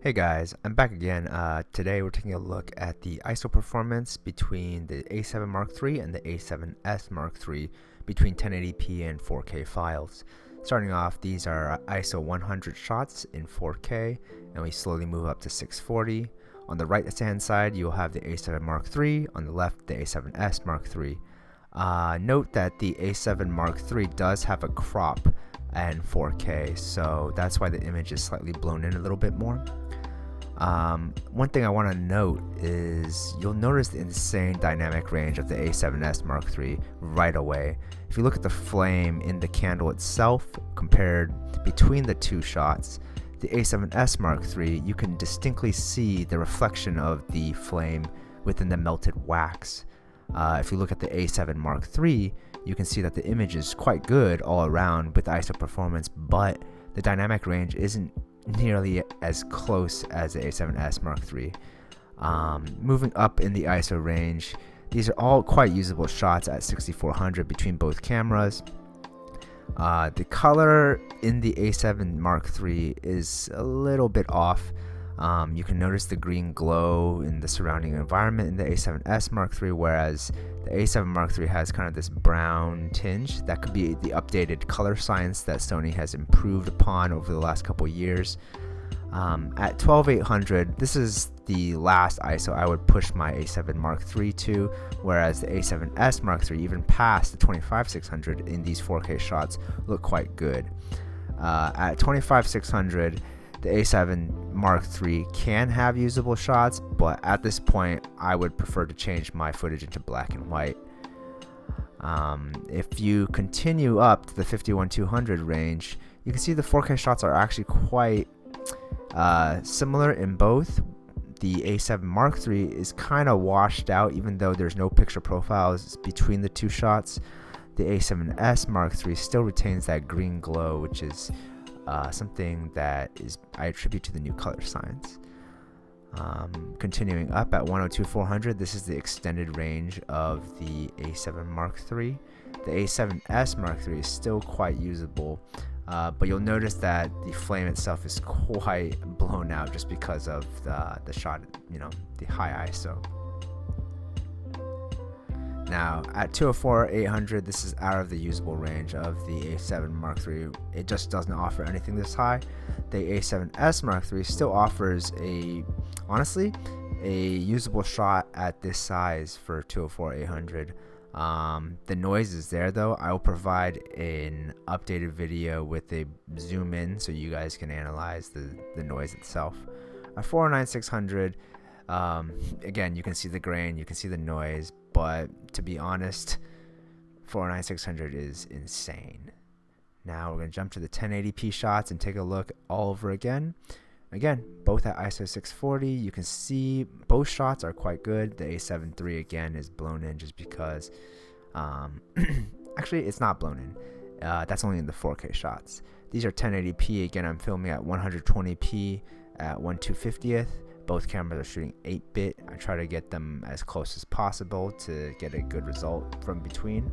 Hey guys, I'm back again. Today we're taking a look at the ISO performance between the A7 Mark III and the A7S Mark III between 1080p and 4K files. Starting off, these are ISO 100 shots in 4K, and we slowly move up to 640. On the right hand side, you'll have the A7 Mark III. On the left, the A7S Mark III. Note that the A7 Mark III does have a crop and 4K, so that's why the image is slightly blown in a little bit more. One thing I want to note is you'll notice the insane dynamic range of the A7S Mark III right away. If you look at the flame in the candle itself compared between the two shots, the A7S Mark III, you can distinctly see the reflection of the flame within the melted wax. If you look at the A7 Mark III, you can see that the image is quite good all around with ISO performance, but the dynamic range isn't nearly as close as the A7S Mark III. Moving up in the ISO range, these are all quite usable shots at 6400 between both cameras. The color in the A7 Mark III is a little bit off. You can notice the green glow in the surrounding environment in the A7S Mark III, whereas the A7 Mark III has kind of this brown tinge. That could be the updated color science that Sony has improved upon over the last couple years. At 12800, this is the last ISO I would push my A7 Mark III to, whereas the A7S Mark III, even past the 25600 in these 4K shots, look quite good. At 25600, the A7 Mark III can have usable shots, but at this point, I would prefer to change my footage into black and white. If you continue up to the 51200 range, you can see the 4K shots are actually quite similar in both. The A7 Mark III is kind of washed out, even though there's no picture profiles between the two shots. The A7S Mark III still retains that green glow, which is something that I attribute to the new color science. Continuing up at 102/400, this is the extended range of the A7 Mark III. The A7S Mark III is still quite usable, but you'll notice that the flame itself is quite blown out just because of the shot, the high ISO. Now, at 204/800, this is out of the usable range of the A7 Mark III. It just doesn't offer anything this high. The A7S Mark III still offers honestly, a usable shot at this size for 204/800. The noise is there though. I will provide an updated video with a zoom in so you guys can analyze the noise itself. At 409/600, again, you can see the grain, you can see the noise, but to be honest, 409/600 is insane. Now we're going to jump to the 1080p shots and take a look all over again. Again, both at ISO 640, you can see both shots are quite good. The A7 III again is blown in just because, actually it's not blown in. That's only in the 4K shots. These are 1080p. Again, I'm filming at 120p at 1/250th. Both cameras are shooting 8-bit. I try to get them as close as possible to get a good result from between.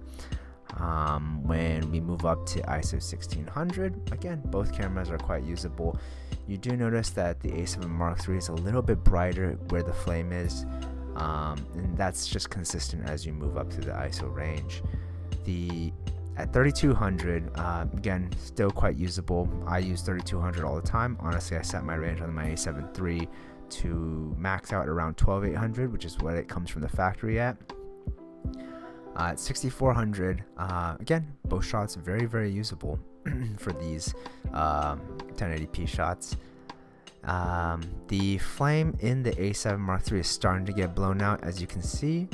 When we move up to ISO 1600, again, both cameras are quite usable. You do notice that the A7 Mark III is a little bit brighter where the flame is, and that's just consistent as you move up to the ISO range. At 3200, again, still quite usable. I use 3200 all the time. Honestly, I set my range on my A7 III to max out around 12800, which is what it comes from the factory at. At 6400, again, both shots very, very usable for these 1080p shots. The flame in the A7 Mark III is starting to get blown out, as you can see.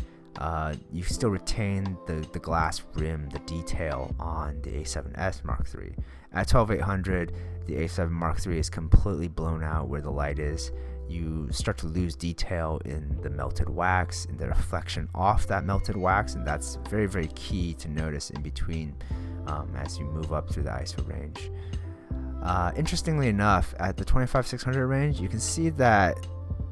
You still retain the glass rim, the detail on the A7S Mark III. At 12800, the A7 Mark III is completely blown out where the light is. You start to lose detail in the melted wax and the reflection off that melted wax, and that's very, very key to notice in between as you move up through the ISO range. Interestingly enough, at the 25600 range, you can see that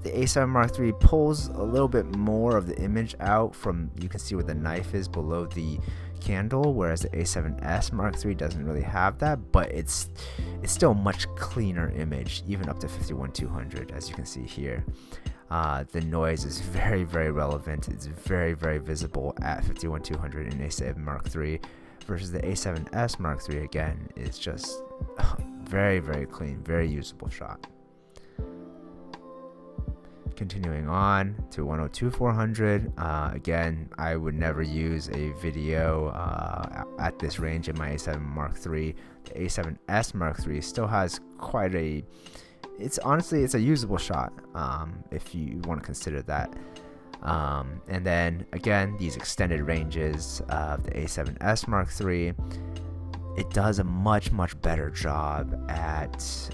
the A7 Mark III pulls a little bit more of the image out from, you can see where the knife is below the candle, whereas the A7S Mark III doesn't really have that, but it's still a much cleaner image, even up to 51-200, as you can see here. The noise is very, very relevant. It's very, very visible at 51-200 in A7 Mark III, versus the A7S Mark III, again, is just very, very clean, very usable shot. Continuing on to 102-400, again, I would never use a video at this range in my A7 Mark III. The A7S Mark III still has quite a, it's a usable shot, if you want to consider that. And then again, these extended ranges of the A7S Mark III, it does a much better job at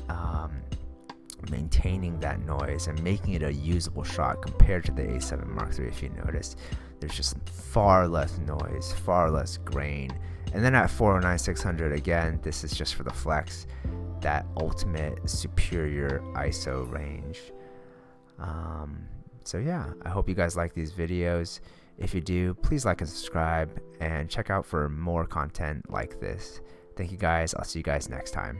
maintaining that noise and making it a usable shot compared to the A7 Mark III. If you notice, there's just far less noise, far less grain. And then at 409-600, again, this is just for the flex, that ultimate superior ISO range. So yeah, I hope you guys like these videos. If you do, please like and subscribe, and check out for more content like this. Thank you guys. I'll see you guys next time.